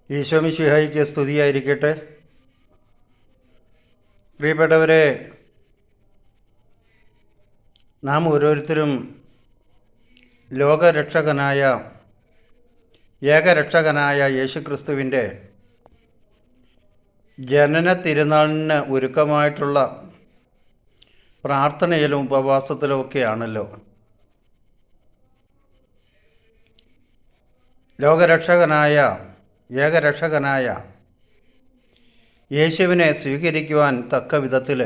ഈശോ മിശിഹായിക്ക് സ്തുതിയായിരിക്കട്ടെ. പ്രിയപ്പെട്ടവരെ, നാം ഓരോരുത്തരും ലോകരക്ഷകനായ ഏകരക്ഷകനായ യേശുക്രിസ്തുവിൻ്റെ ജനന തിരുനാളിന് ഒരുക്കമായിട്ടുള്ള പ്രാർത്ഥനയിലും ഉപവാസത്തിലും ഒക്കെയാണല്ലോ. ലോകരക്ഷകനായ ഏകരക്ഷകനായ യേശുവിനെ സ്വീകരിക്കുവാൻ തക്ക വിധത്തിൽ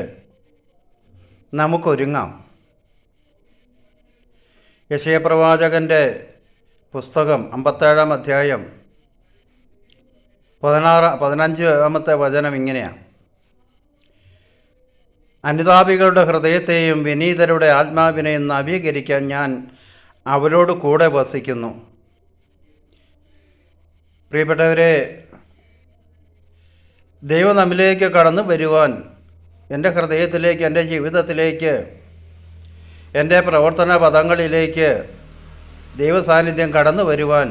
നമുക്കൊരുങ്ങാം. യെശയ്യാപ്രവാചകൻ്റെ പുസ്തകം 57-ാം അധ്യായം 15-ാമത്തെ വചനം ഇങ്ങനെയാണ്: അനുതാപികളുടെ ഹൃദയത്തെയും വിനീതരുടെ ആത്മാവിനെയും നവീകരിക്കാൻ ഞാൻ അവരോട് കൂടെ വസിക്കുന്നു. പ്രിയപ്പെട്ടവരെ, ദൈവം നമ്മിലേക്ക് കടന്നു വരുവാൻ, എൻ്റെ ഹൃദയത്തിലേക്ക്, എൻ്റെ ജീവിതത്തിലേക്ക്, എൻ്റെ പ്രവർത്തന പദങ്ങളിലേക്ക് ദൈവസാന്നിധ്യം കടന്നു വരുവാൻ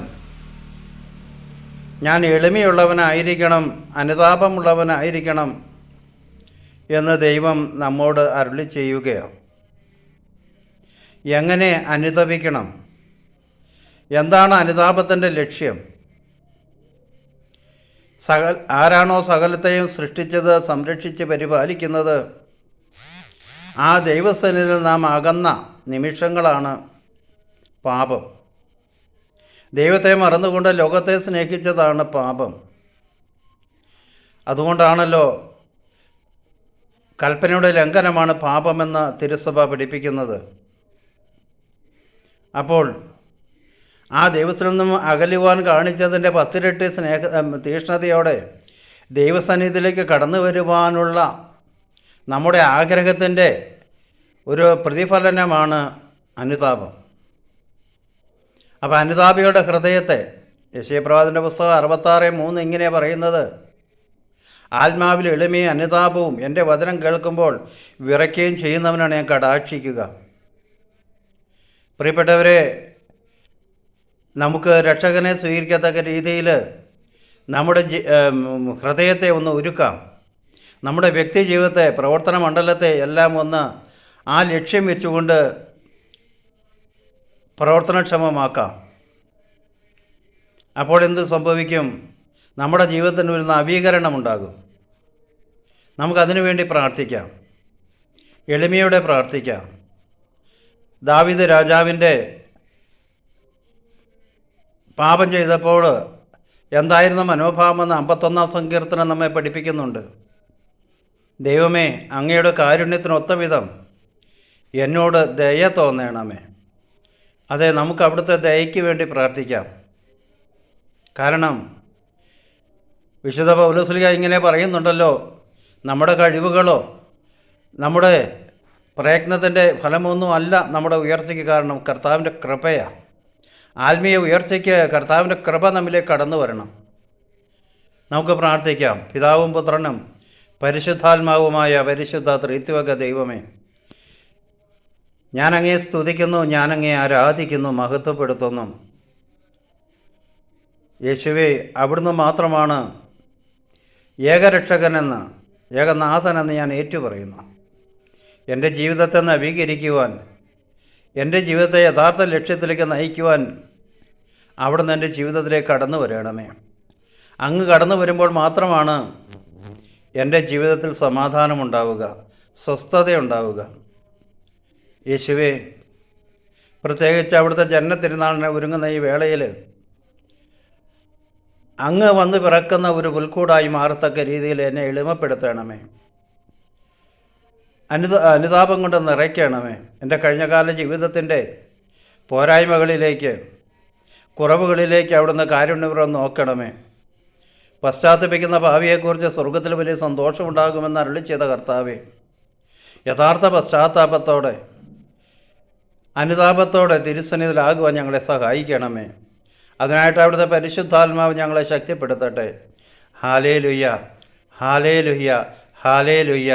ഞാൻ എളിമയുള്ളവനായിരിക്കണം, അനുതാപമുള്ളവനായിരിക്കണം എന്ന് ദൈവം നമ്മോട് അരുളി ചെയ്യുകയാണ്. എങ്ങനെ അനുതപിക്കണം? എന്താണ് അനുതാപത്തിൻ്റെ ലക്ഷ്യം? ആരാണോ സകലത്തെയും സൃഷ്ടിച്ചത്, സംരക്ഷിച്ച് പരിപാലിക്കുന്നത്, ആ ദൈവസന്നിധിയിൽ നാം അകന്ന നിമിഷങ്ങളാണ് പാപം. ദൈവത്തെ മറന്നുകൊണ്ട് ലോകത്തെ സ്നേഹിച്ചതാണ് പാപം. അതുകൊണ്ടാണല്ലോ കൽപ്പനയുടെ ലംഘനമാണ് പാപമെന്ന് തിരുസഭ പഠിപ്പിക്കുന്നത്. അപ്പോൾ ആ ദൈവത്തിൽ നിന്നും അകലുവാൻ കാണിച്ചതിൻ്റെ 10 ഇരട്ടി തീഷ്ണതയോടെ ദൈവസന്നിധിയിലേക്ക് കടന്നു വരുവാനുള്ള നമ്മുടെ ആഗ്രഹത്തിൻ്റെ ഒരു പ്രതിഫലനമാണ് അനുതാപം. അപ്പോൾ അനുതാപികളുടെ ഹൃദയത്തെ യെശയ്യാപ്രവാചകൻ്റെ പുസ്തകം 66:3 ഇങ്ങനെ പറയുന്നത്: ആത്മാവിൽ എളിമയും അനുതാപവും എൻ്റെ വചനം കേൾക്കുമ്പോൾ വിറയ്ക്കുകയും ചെയ്യുന്നവനാണ് ഞാൻ കടാക്ഷിക്കുക. പ്രിയപ്പെട്ടവരെ, നമുക്ക് രക്ഷകനെ സ്വീകരിക്കത്തക്ക രീതിയിൽ നമ്മുടെ ഹൃദയത്തെ ഒന്ന് ഒരുക്കാം. നമ്മുടെ വ്യക്തി ജീവിതത്തെ, പ്രവർത്തന മണ്ഡലത്തെ എല്ലാം ഒന്ന് ആ ലക്ഷ്യം വെച്ചുകൊണ്ട് പ്രവർത്തനക്ഷമമാക്കാം. അപ്പോൾ എന്ത് സംഭവിക്കും? നമ്മുടെ ജീവിതത്തിന് ഒരു നവീകരണം ഉണ്ടാകും. നമുക്കതിനു വേണ്ടി പ്രാർത്ഥിക്കാം, എളിമയോടെ പ്രാർത്ഥിക്കാം. ദാവീദ് രാജാവിൻ്റെ പാപം ചെയ്തപ്പോൾ എന്തായിരുന്നു മനോഭാവമെന്ന് 51-ാം സങ്കീർത്തനം നമ്മെ പഠിപ്പിക്കുന്നുണ്ട്. ദൈവമേ, അങ്ങയുടെ കാരുണ്യത്തിനൊത്ത വിധം എന്നോട് ദയ തോന്നണമേ. അതെ, നമുക്ക് അവിടുത്തെ ദയയ്ക്ക് വേണ്ടി പ്രാർത്ഥിക്കാം. കാരണം വിശുദ്ധ പൗലോസ്ലീഹ ഇങ്ങനെ പറയുന്നുണ്ടല്ലോ: നമ്മുടെ കഴിവുകളോ നമ്മുടെ പ്രയത്നത്തിൻ്റെ ഫലമൊന്നും അല്ല നമ്മുടെ ഉയർച്ചയ്ക്ക് കാരണം, കർത്താവിൻ്റെ കൃപയാണ്. ആത്മീയ ഉയർച്ചയ്ക്ക് കർത്താവിൻ്റെ കൃപ നമ്മിലേക്ക് കടന്നു വരണം. നമുക്ക് പ്രാർത്ഥിക്കാം. പിതാവും പുത്രനും പരിശുദ്ധാത്മാവുമായ പരിശുദ്ധ ത്രിത്വക ദൈവമേ, ഞാനങ്ങയെ സ്തുതിക്കുന്നു, ഞാനങ്ങയെ ആരാധിക്കുന്നു, മഹത്വപ്പെടുത്തുന്നു. യേശുവേ, അവിടുന്ന് മാത്രമാണ് ഏകരക്ഷകനെന്ന്, ഏകനാഥനെന്ന് ഞാൻ ഏറ്റുപറയുന്നു. എൻ്റെ ജീവിതത്തെ നവീകരിക്കുവാൻ, എൻ്റെ ജീവിതത്തെ യഥാർത്ഥ ലക്ഷ്യത്തിലേക്ക് നയിക്കുവാൻ അവിടുന്ന് എൻ്റെ ജീവിതത്തിലേക്ക് കടന്നു വരണമേ. അങ്ങ് കടന്നു വരുമ്പോൾ മാത്രമാണ് എൻ്റെ ജീവിതത്തിൽ സമാധാനമുണ്ടാവുക, സ്വസ്ഥതയുണ്ടാവുക. യേശുവേ, പ്രത്യേകിച്ച് അവിടുത്തെ ജനനത്തിരുനാളിനെ ഒരുങ്ങുന്ന ഈ വേളയിൽ അങ്ങ് വന്ന് പിറക്കുന്ന ഒരു പുൽക്കൂടായി മാറത്തക്ക രീതിയിൽ എന്നെ എളിമപ്പെടുത്തണമേ. അനുതാപം കൊണ്ട് നിറയ്ക്കണമേ. എൻ്റെ കഴിഞ്ഞകാല ജീവിതത്തിൻ്റെ പോരായ്മകളിലേക്ക്, കുറവുകളിലേക്ക് അവിടുന്ന് കാരുണ്യപൂർവ്വം നോക്കണമേ. പശ്ചാത്തപിക്കുന്ന ഭാവിയെക്കുറിച്ച് സ്വർഗത്തിൽ വലിയ സന്തോഷമുണ്ടാകുമെന്ന് അരുളി ചെയ്ത കർത്താവേ, യഥാർത്ഥ പശ്ചാത്താപത്തോടെ, അനുതാപത്തോടെ തിരുസന്നിധിയിലാകുവാൻ ഞങ്ങളെ സഹായിക്കണമേ. അതിനായിട്ട് അവിടുത്തെ പരിശുദ്ധാത്മാവ് ഞങ്ങളെ ശക്തിപ്പെടുത്തട്ടെ. Hallelujah, hallelujah, hallelujah.